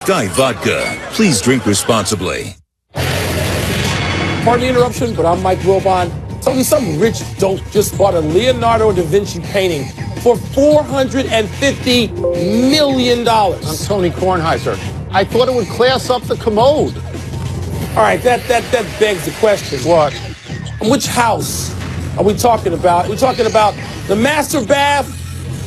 Diet Vodka. Please drink responsibly. Pardon the interruption, but I'm Mike Wilbon. Tell me some rich dope just bought a Leonardo da Vinci painting for $450 million. I'm Tony Kornheiser. I thought it would class up the commode. All right, that begs the question. What? Which house are we talking about? Are we talking about the master bath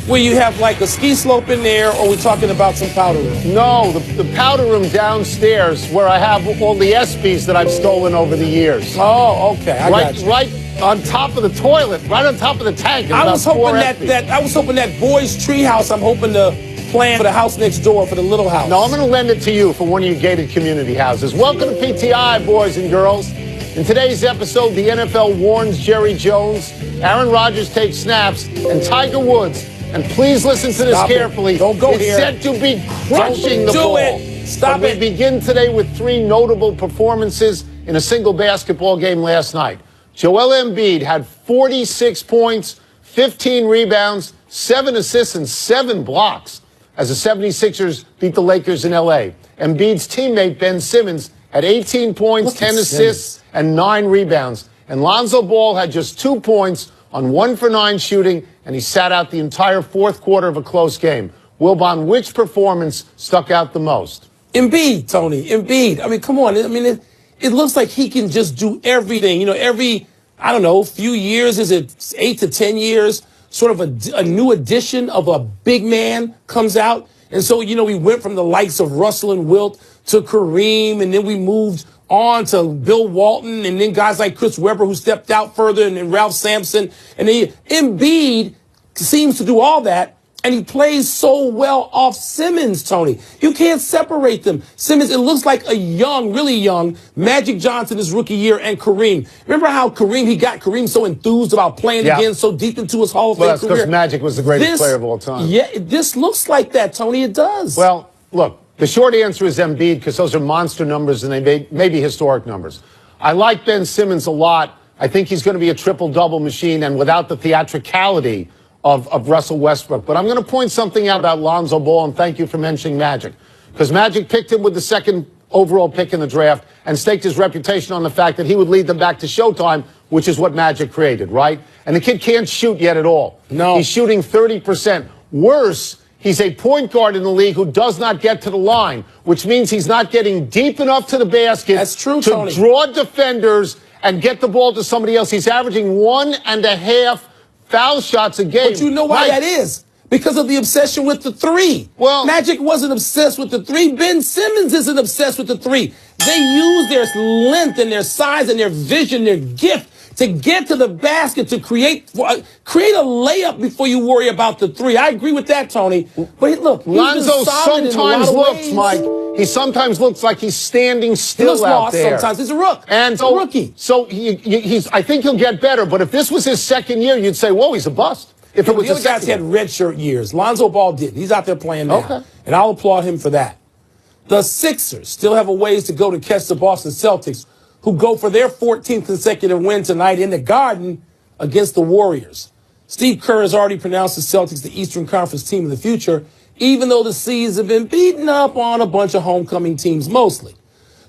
where you have like a ski slope in there, or are we talking about some powder room? No, the powder room downstairs where I have all the ESPYs that I've stolen over the years. Oh, okay. I got you. Right on top of the toilet, right on top of the tank. I was hoping that boy's tree house, I'm hoping to plan for the house next door, for the little house. No, I'm going to lend it to you for one of your gated community houses. Welcome to PTI, boys and girls. In today's episode, the NFL warns Jerry Jones, Aaron Rodgers takes snaps, and Tiger Woods, and please listen to this carefully, Don't go is here. said to be crushing the ball. Stop it. We begin today with three notable performances in a single basketball game last night. Joel Embiid had 46 points, 15 rebounds, 7 assists, and 7 blocks as the 76ers beat the Lakers in L.A. Embiid's teammate Ben Simmons had 18 points, 10 assists, and 9 rebounds. And Lonzo Ball had just 2 points on 1 for 9 shooting, and he sat out the entire fourth quarter of a close game. Wilbon, which performance stuck out the most? Embiid, Tony. Embiid. I mean, come on. I mean, it looks like he can just do everything. You know, every, I don't know, few years, is it 8 to 10 years, sort of a new addition of a big man comes out. And so, you know, we went from the likes of Russell and Wilt to Kareem, and then we moved on to Bill Walton, and then guys like Chris Webber who stepped out further, and then Ralph Sampson. And then Embiid seems to do all that, and he plays so well off Simmons, Tony. You can't separate them. Simmons, it looks like a young, really young Magic Johnson his rookie year, and Kareem. Remember how he got Kareem so enthused about playing again so deep into his Hall of Fame that's career? Because Magic was the greatest player of all time. Yeah, this looks like that, Tony. It does. Well, look, the short answer is Embiid, because those are monster numbers, and they may be historic numbers. I like Ben Simmons a lot. I think he's going to be a triple-double machine, and without the theatricality of Russell Westbrook. But I'm going to point something out about Lonzo Ball, and thank you for mentioning Magic, because Magic picked him with the second overall pick in the draft and staked his reputation on the fact that he would lead them back to Showtime, which is what Magic created, right? And the kid can't shoot yet at all. No. He's shooting 30%. Worse, he's a point guard in the league who does not get to the line, which means he's not getting deep enough to the basket. That's true, to Tony. Draw defenders and get the ball to somebody else. He's averaging 1.5 foul shots a game. But you know why that is? Because of the obsession with the three. Well, Magic wasn't obsessed with the three. Ben Simmons isn't obsessed with the three. They use their length and their size and their vision, their gift, to get to the basket, to create a layup before you worry about the three. I agree with that, Tony. But look, Lonzo sometimes looks, Mike. He sometimes looks like he's standing still out there. Sometimes he's a rook. And he's a rookie. So he's. I think he'll get better. But if this was his second year, you'd say, "Whoa, he's a bust." If it was the other guys had redshirt years. Lonzo Ball did. He's out there playing now. Okay. And I'll applaud him for that. The Sixers still have a ways to go to catch the Boston Celtics, who go for their 14th consecutive win tonight in the Garden against the Warriors. Steve Kerr has already pronounced the Celtics the Eastern Conference team of the future, even though the C's have been beaten up on a bunch of homecoming teams mostly.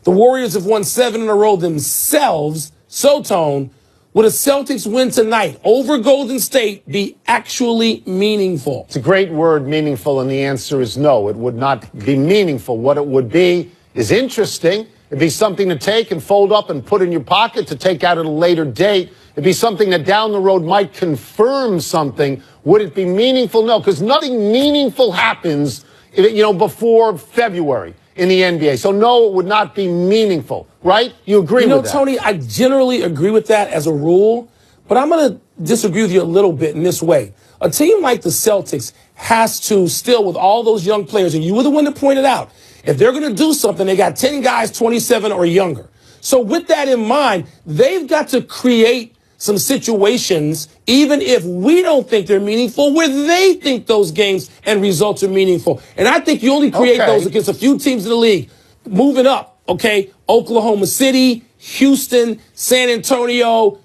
The Warriors have won 7 in a row themselves, so Tone, would a Celtics win tonight over Golden State be actually meaningful? It's a great word, meaningful, and the answer is no. It would not be meaningful. What it would be is interesting. It'd be something to take and fold up and put in your pocket to take out at a later date. It'd be something that down the road might confirm something. Would it be meaningful? No, because nothing meaningful happens, before February in the NBA. So no, it would not be meaningful, right? You agree with that? Tony, I generally agree with that as a rule, but I'm going to disagree with you a little bit in this way. A team like the Celtics has to still, with all those young players, and you were the one that pointed out, if they're going to do something, they got 10 guys 27 or younger. So with that in mind, they've got to create some situations, even if we don't think they're meaningful, where they think those games and results are meaningful. And I think you only create those against a few teams in the league. Moving up, okay? Oklahoma City, Houston, San Antonio,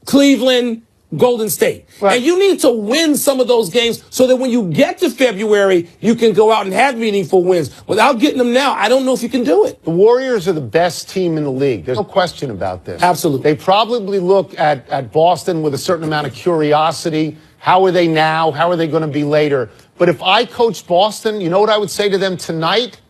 Cleveland, Golden State. Right. And you need to win some of those games so that when you get to February, you can go out and have meaningful wins. Without getting them now, I don't know if you can do it. The Warriors are the best team in the league. There's no question about this. Absolutely. They probably look at Boston with a certain amount of curiosity. How are they now? How are they going to be later? But if I coached Boston, you know what I would say to them tonight?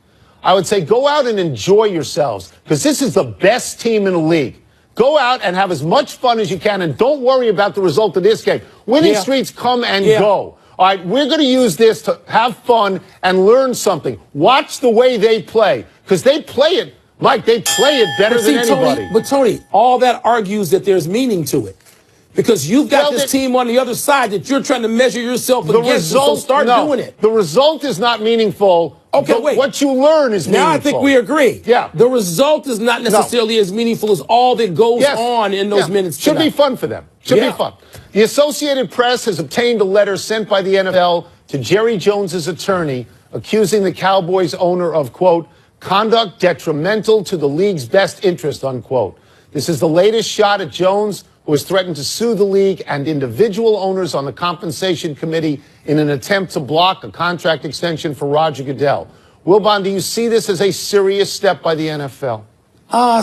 I would say go out and enjoy yourselves because this is the best team in the league. Go out and have as much fun as you can, and don't worry about the result of this game. Winning streaks come and go. All right, we're going to use this to have fun and learn something. Watch the way they play, because they play it, Mike, they play it better than anybody. Tony, all that argues that there's meaning to it. Because you've got this team on the other side that you're trying to measure yourself against, so start doing it. The result is not meaningful. Okay, wait. What you learn is meaningful. Now I think we agree. Yeah. The result is not necessarily as meaningful as all that goes on in those minutes Should tonight. be fun for them. Should be fun. The Associated Press has obtained a letter sent by the NFL to Jerry Jones's attorney accusing the Cowboys owner of, quote, conduct detrimental to the league's best interest, unquote. This is the latest shot at Jones, who has threatened to sue the league and individual owners on the compensation committee in an attempt to block a contract extension for Roger Goodell. Wilbon, do you see this as a serious step by the NFL?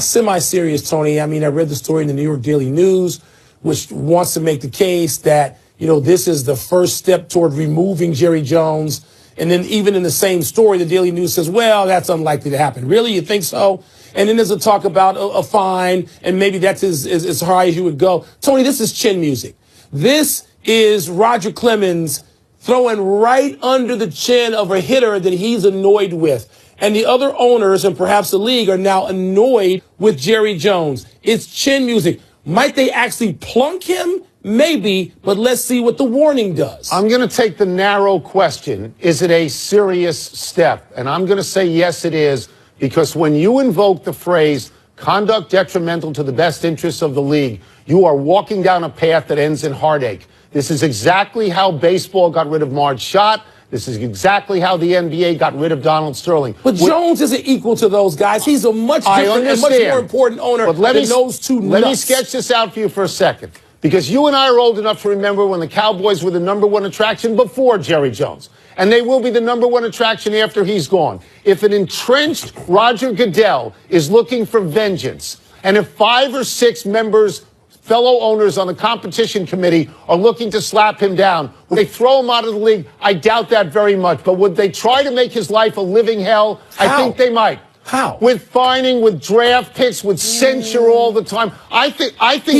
Semi-serious, Tony. I mean, I read the story in the New York Daily News, which wants to make the case that, you know, this is the first step toward removing Jerry Jones. And then even in the same story, the Daily News says, well, that's unlikely to happen. Really? You think so? And then there's a talk about a fine, and maybe that's as high as you would go. Tony, this is chin music. This is Roger Clemens throwing right under the chin of a hitter that he's annoyed with. And the other owners and perhaps the league are now annoyed with Jerry Jones. It's chin music. Might they actually plunk him? Maybe, but let's see what the warning does. I'm going to take the narrow question. Is it a serious step? And I'm going to say yes, it is. Because when you invoke the phrase conduct detrimental to the best interests of the league, you are walking down a path that ends in heartache. This is exactly how baseball got rid of Marge Schott. This is exactly how the NBA got rid of Donald Sterling. But Jones isn't equal to those guys. He's a much different and much more important owner than those two nuts. Let me sketch this out for you for a second. Because you and I are old enough to remember when the Cowboys were the #1 attraction before Jerry Jones. And they will be the #1 attraction after he's gone. If an entrenched Roger Goodell is looking for vengeance, and if 5 or 6 members, fellow owners on the competition committee are looking to slap him down, would they throw him out of the league? I doubt that very much. But would they try to make his life a living hell? How? I think they might. How? With fining, with draft picks, with censure all the time. I think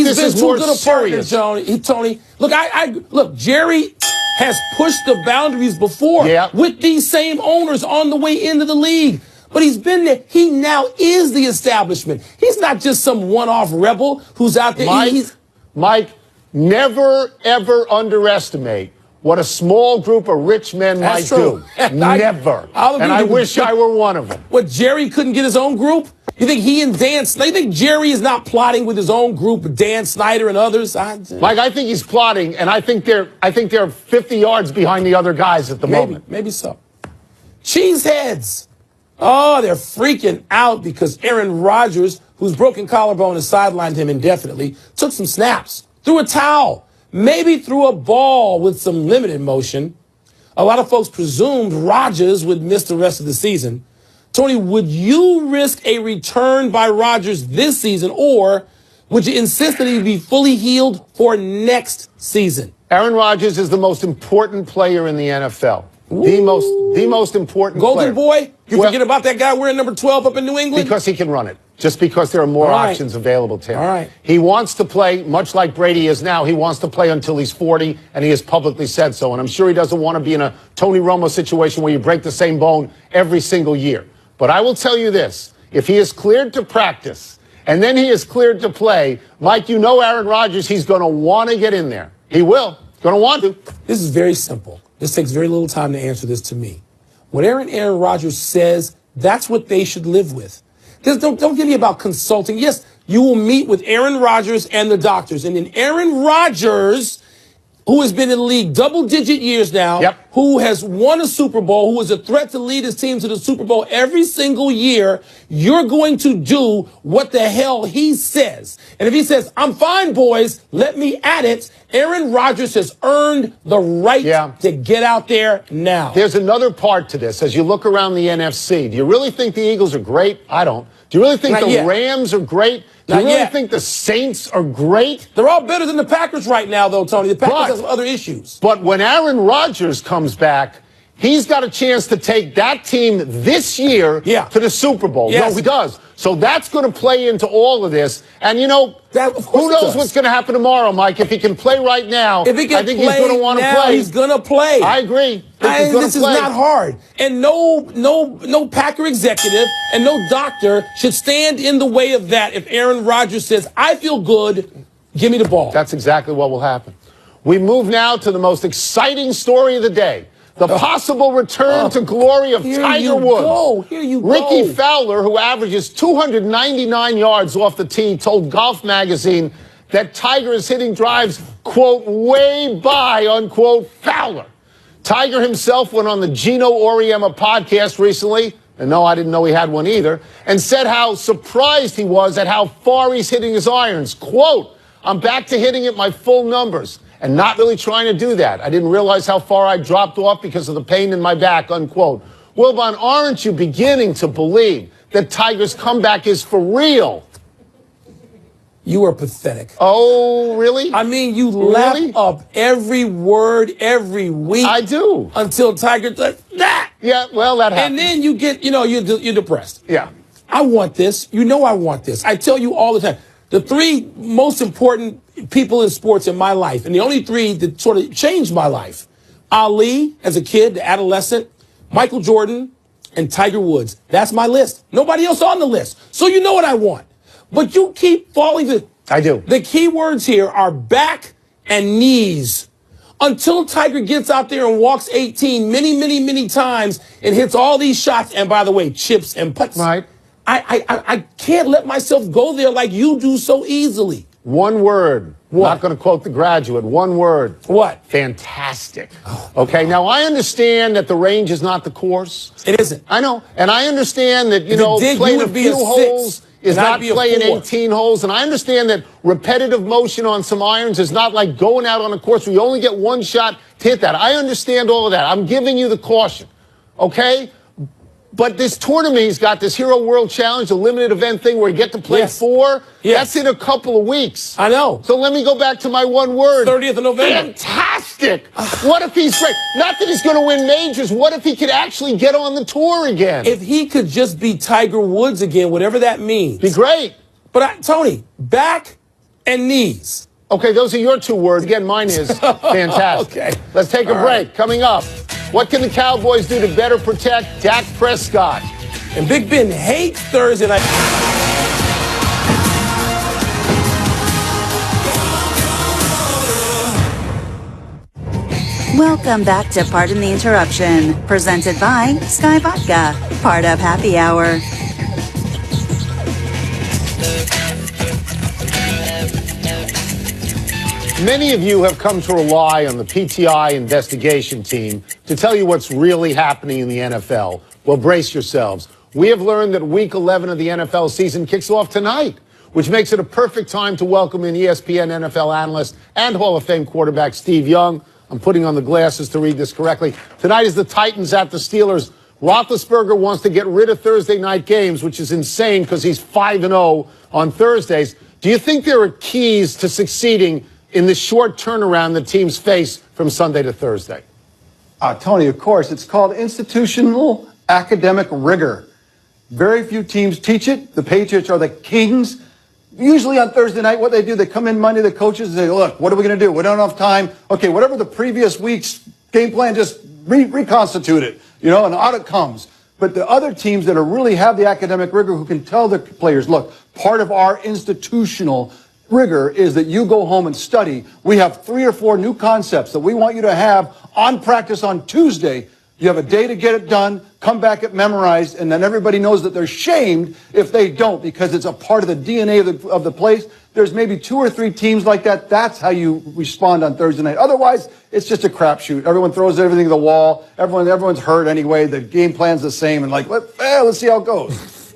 this is more serious. Tony. Look, Jerry has pushed the boundaries before with these same owners on the way into the league. But he's been there. He now is the establishment. He's not just some one-off rebel who's out there. Mike, never, ever underestimate what a small group of rich men might do. Never. And I wish I were one of them. What, Jerry couldn't get his own group? You think he and Dan Snyder, you think Jerry is not plotting with his own group, Dan Snyder and others? Mike, I think he's plotting, and I think they're 50 yards behind the other guys at the moment. Maybe so. Cheeseheads. Oh, they're freaking out because Aaron Rodgers, whose broken collarbone has sidelined him indefinitely, took some snaps, threw a towel, maybe threw a ball with some limited motion. A lot of folks presumed Rodgers would miss the rest of the season. Tony, would you risk a return by Rodgers this season, or would you insist that he be fully healed for next season? Aaron Rodgers is the most important player in the NFL. The most important Golden player. Boy? You forget about that guy wearing number 12 up in New England? Because he can run it. Just because there are more options available to him. All right. He wants to play, much like Brady is now, he wants to play until he's 40, and he has publicly said so. And I'm sure he doesn't want to be in a Tony Romo situation where you break the same bone every single year. But I will tell you this. If he is cleared to practice, and then he is cleared to play, Mike, you know Aaron Rodgers, he's going to want to get in there. He will. He's going to want to. This is very simple. This takes very little time to answer this to me. What Aaron Rodgers says, that's what they should live with. Don't get me about consulting. Yes, you will meet with Aaron Rodgers and the doctors. And then Aaron Rodgers, who has been in the league double-digit years now, Yep. who has won a Super Bowl, who is a threat to lead his team to the Super Bowl every single year, you're going to do what the hell he says. And if he says, I'm fine, boys, let me at it, Aaron Rodgers has earned the right to get out there now. There's another part to this. As you look around the NFC, do you really think the Eagles are great? I don't. Do you really think the Rams are great? Do you really think the Saints are great? They're all better than the Packers right now, though, Tony. The Packers have some other issues. But when Aaron Rodgers comes back, he's got a chance to take that team this year to the Super Bowl. Yes. No, he does. So that's going to play into all of this. And, you know, who knows what's going to happen tomorrow, Mike? If he can play right now, if he can I think he's going to want to play. He's going to play. I agree. This is not hard. And no Packer executive and no doctor should stand in the way of that if Aaron Rodgers says, I feel good, give me the ball. That's exactly what will happen. We move now to the most exciting story of the day. The possible return to glory of Tiger Woods. Here you go. Ricky Fowler, who averages 299 yards off the tee, told Golf Magazine that Tiger is hitting drives, quote, way by, unquote, Fowler. Tiger himself went on the Gino Auriemma podcast recently, and no, I didn't know he had one either, and said how surprised he was at how far he's hitting his irons. Quote, I'm back to hitting at my full numbers. And not really trying to do that. I didn't realize how far I dropped off because of the pain in my back, unquote. Wilbon, aren't you beginning to believe that Tiger's comeback is for real? You are pathetic. Oh, really? I mean, you lap up every word every week. I do. Until Tiger does that. Yeah, well, that And happens. then you get, you're depressed. Yeah. I want this. You know I want this. I tell you all the time. The three most important people in sports in my life, and the only three that sort of changed my life, Ali as a kid, the adolescent, Michael Jordan, and Tiger Woods. That's my list. Nobody else on the list. So you know what I want. But you keep falling to... I do. The key words here are back and knees. Until Tiger gets out there and walks 18 many times and hits all these shots, and by the way, chips and putts. Right. I can't let myself go there like you do so easily. One word. What? Not going to quote The Graduate. One word. What? Fantastic. Okay, now I understand that the range is not the course. It isn't. I know. And I understand that, playing a few holes is not playing 18 holes. And I understand that repetitive motion on some irons is not like going out on a course where you only get one shot to hit that. I understand all of that. I'm giving you the caution. Okay? But this tournament, he's got this Hero World Challenge, a limited event thing where you get to play four. That's in a couple of weeks. I know. So let me go back to my one word. 30th of November. Fantastic. What if he's great? Not that he's going to win majors. What if he could actually get on the tour again? If he could just be Tiger Woods again, whatever that means. Be great. But, Tony, back and knees. Okay, those are your two words. Again, mine is fantastic. Okay. Let's take a break. Coming up, what can the Cowboys do to better protect Dak Prescott? And Big Ben hates Thursday night. Welcome back to Pardon the Interruption, presented by Sky Vodka, part of Happy Hour. Many of you have come to rely on the PTI investigation team to tell you what's really happening in the NFL. Well, brace yourselves. We have learned that Week 11 of the NFL season kicks off tonight, which makes it a perfect time to welcome in ESPN NFL analyst and Hall of Fame quarterback Steve Young. I'm putting on the glasses to read this correctly. Tonight is the Titans at the Steelers. Roethlisberger wants to get rid of Thursday night games, which is insane because he's 5-0 on Thursdays. Do you think there are keys to succeeding in the short turnaround that teams face from Sunday to Thursday? Tony, of course. It's called institutional academic rigor. Very few teams teach it. The Patriots are the kings. Usually on Thursday night, what they do, they come in Monday, the coaches, say, look, what are we going to do? We don't have time. Okay, whatever the previous week's game plan, just reconstitute it, and out it comes. But the other teams that really have the academic rigor who can tell their players, look, part of our institutional rigor is that you go home and study. We have 3 or 4 new concepts that we want you to have on practice on Tuesday. You have a day to get it done, come back it memorized, and then everybody knows that they're shamed if they don't because it's a part of the DNA of the place. there's maybe 2 or 3 teams like that. That's how you respond on Thursday night. Otherwise, it's just a crapshoot. Everyone throws everything to the wall. Everyone's hurt anyway. The game plan's the same. And let's see how it goes.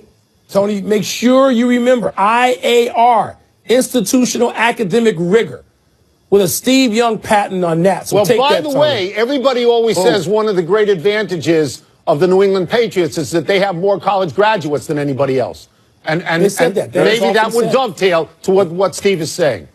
Tony, make sure you remember IAR, Institutional Academic Rigor, with a Steve Young patent on that. So take by that, the Tony. way, everybody always says one of the great advantages of the New England Patriots is that they have more college graduates than anybody else. And They said that. That is maybe that often would said. dovetail to what Steve is saying.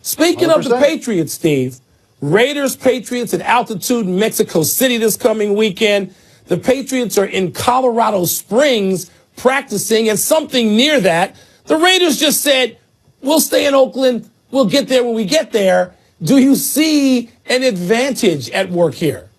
Speaking of the 100%. Patriots, Steve, Raiders-Patriots at altitude in Mexico City this coming weekend. The Patriots are in Colorado Springs practicing, and something near that. The Raiders just said, we'll stay in Oakland. We'll get there when we get there. Do you see an advantage at work here?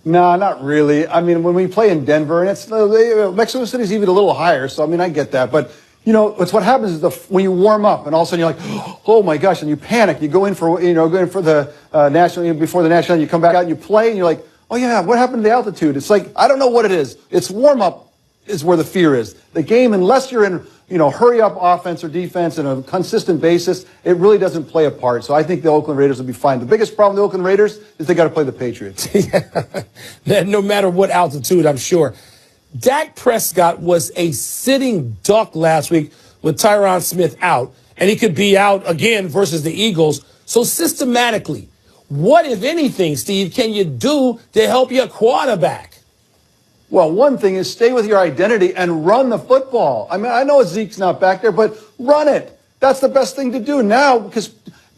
No, not really. I mean, when we play in Denver, and Mexico City's even a little higher, so I mean, I get that. But it's what happens is when you warm up, and all of a sudden you're like, oh my gosh, and you panic. You go in for the national before the national, and you come back out and you play, and you're like, oh yeah, what happened to the altitude? It's like I don't know what it is. It's warm up is where the fear is. The game, unless you're in hurry up offense or defense on a consistent basis, it really doesn't play a part. So I think the Oakland Raiders will be fine. The biggest problem with the Oakland Raiders is they got to play the Patriots. Yeah. No matter what altitude, I'm sure. Dak Prescott was a sitting duck last week with Tyron Smith out, and he could be out again versus the Eagles. So systematically, what, if anything, Steve, can you do to help your quarterback? Well, one thing is stay with your identity and run the football. I mean, I know Zeke's not back there, but run it. That's the best thing to do now because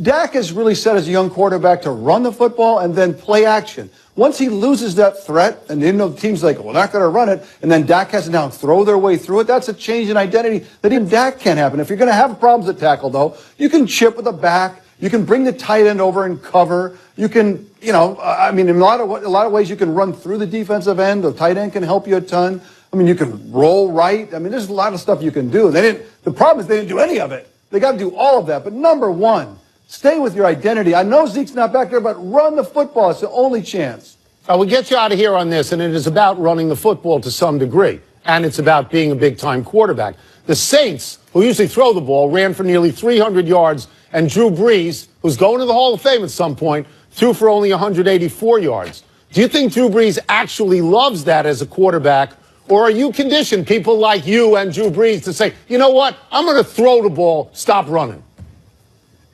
Dak is really set as a young quarterback to run the football and then play action. Once he loses that threat, and the team's like, we're not going to run it, and then Dak has to now throw their way through it, that's a change in identity that even Dak can't happen. If you're going to have problems at tackle, though, you can chip with the back. You can bring the tight end over and cover. You can, in a lot of ways, you can run through the defensive end. The tight end can help you a ton. I mean, you can roll right. I mean, there's a lot of stuff you can do. The problem is they didn't do any of it. They got to do all of that. But number one, stay with your identity. I know Zeke's not back there, but run the football. It's the only chance. We'll get you out of here on this, and it is about running the football to some degree, and it's about being a big-time quarterback. The Saints, who usually throw the ball, ran for nearly 300 yards, and Drew Brees, who's going to the Hall of Fame at some point, threw for only 184 yards. Do you think Drew Brees actually loves that as a quarterback, or are you conditioned, people like you and Drew Brees, to say, you know what, I'm going to throw the ball, stop running?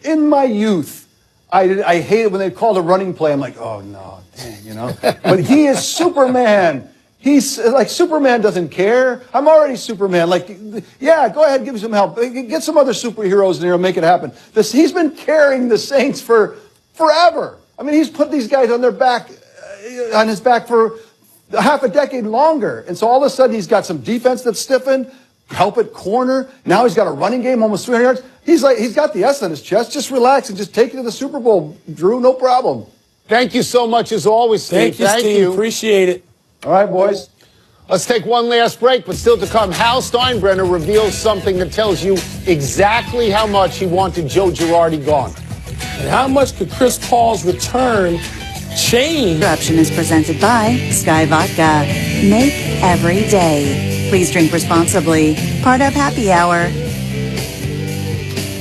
In my youth, I hated when they called a running play. I'm like, oh, no, dang, But he is Superman. He's like Superman doesn't care. I'm already Superman. Like, yeah, go ahead, give me some help. Get some other superheroes in here and make it happen. He's been carrying the Saints for forever. I mean, he's put these guys on his back for half a decade longer. And so all of a sudden he's got some defense that's stiffened, help at corner. Now he's got a running game, almost 300 yards. He's got the S on his chest. Just relax and just take it to the Super Bowl, Drew. No problem. Thank you so much as always, Steve. Thank you, Steve. Appreciate it. All right, boys. Let's take one last break, but still to come, Hal Steinbrenner reveals something that tells you exactly how much he wanted Joe Girardi gone. And how much could Chris Paul's return change? Interruption is presented by Sky Vodka. Make every day. Please drink responsibly. Part of Happy Hour.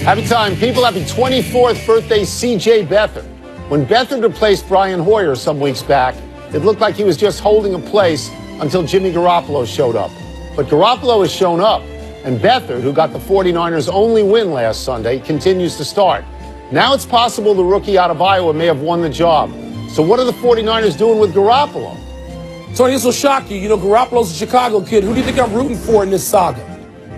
Happy time, people. Happy 24th birthday, C.J. Beathard. When Beathard replaced Brian Hoyer some weeks back, it looked like he was just holding a place until Jimmy Garoppolo showed up. But Garoppolo has shown up, and Beathard, who got the 49ers' only win last Sunday, continues to start. Now it's possible the rookie out of Iowa may have won the job. So what are the 49ers doing with Garoppolo? Tony, this will shock you. Garoppolo's a Chicago kid. Who do you think I'm rooting for in this saga?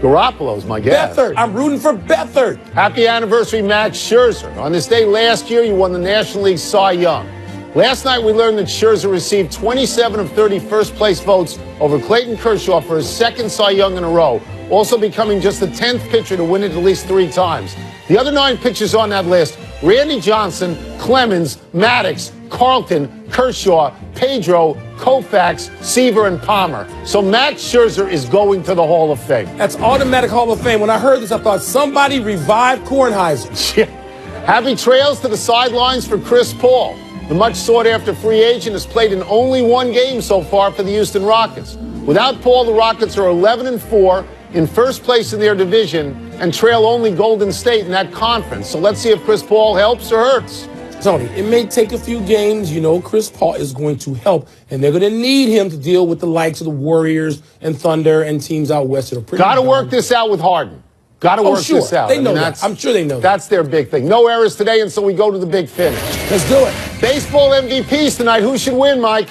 Garoppolo's my guess. Beathard. I'm rooting for Beathard. Happy anniversary, Max Scherzer. On this day last year, you won the National League Cy Young. Last night, we learned that Scherzer received 27 of 30 first-place votes over Clayton Kershaw for his second Cy Young in a row, also becoming just the 10th pitcher to win it at least 3 times. The other 9 pitchers on that list, Randy Johnson, Clemens, Maddox, Carlton, Kershaw, Pedro, Koufax, Seaver, and Palmer. So Max Scherzer is going to the Hall of Fame. That's automatic Hall of Fame. When I heard this, I thought somebody revived Kornheiser. Yeah. Happy trails to the sidelines for Chris Paul. The much sought-after free agent has played in only 1 game so far for the Houston Rockets. Without Paul, the Rockets are 11-4 in first place in their division and trail only Golden State in that conference. So let's see if Chris Paul helps or hurts. Tony, it may take a few games. You know, Chris Paul is going to help, and they're going to need him to deal with the likes of the Warriors and Thunder and teams out west that are pretty. Got to work this out with Harden. Got to work this out. They know that. I'm sure they know that. That's their big thing. No errors today, and so we go to the big finish. Let's do it. Baseball MVPs tonight. Who should win, Mike?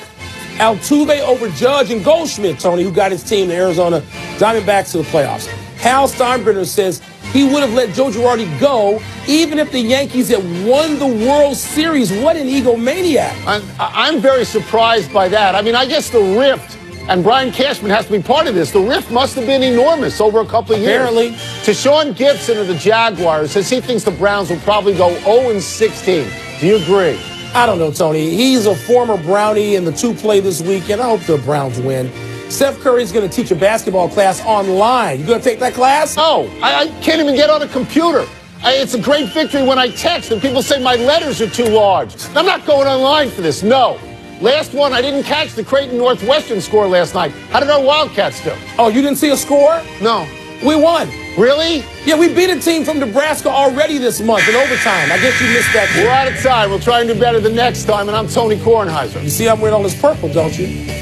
Altuve over Judge and Goldschmidt, Tony, who got his team, the Arizona Diamondbacks, to the playoffs. Hal Steinbrenner says he would have let Joe Girardi go even if the Yankees had won the World Series. What an egomaniac. I'm very surprised by that. I mean, I guess the rift, and Brian Cashman has to be part of this, the rift must have been enormous over a couple of years. Apparently. To Sean Gibson of the Jaguars says he thinks the Browns will probably go 0-16. Do you agree? I don't know, Tony. He's a former Brownie, and the two play this weekend. I hope the Browns win. Steph Curry's going to teach a basketball class online. You going to take that class? No, I can't even get on a computer. It's a great victory when I text and people say my letters are too large. I'm not going online for this, no. Last one, I didn't catch the Creighton Northwestern score last night. How did our Wildcats do? Oh, you didn't see a score? No. We won. Really? Yeah, we beat a team from Nebraska already this month in overtime. I guess you missed that. We're out of time. We'll try and do better the next time, and I'm Tony Kornheiser. You see I'm wearing all this purple, don't you?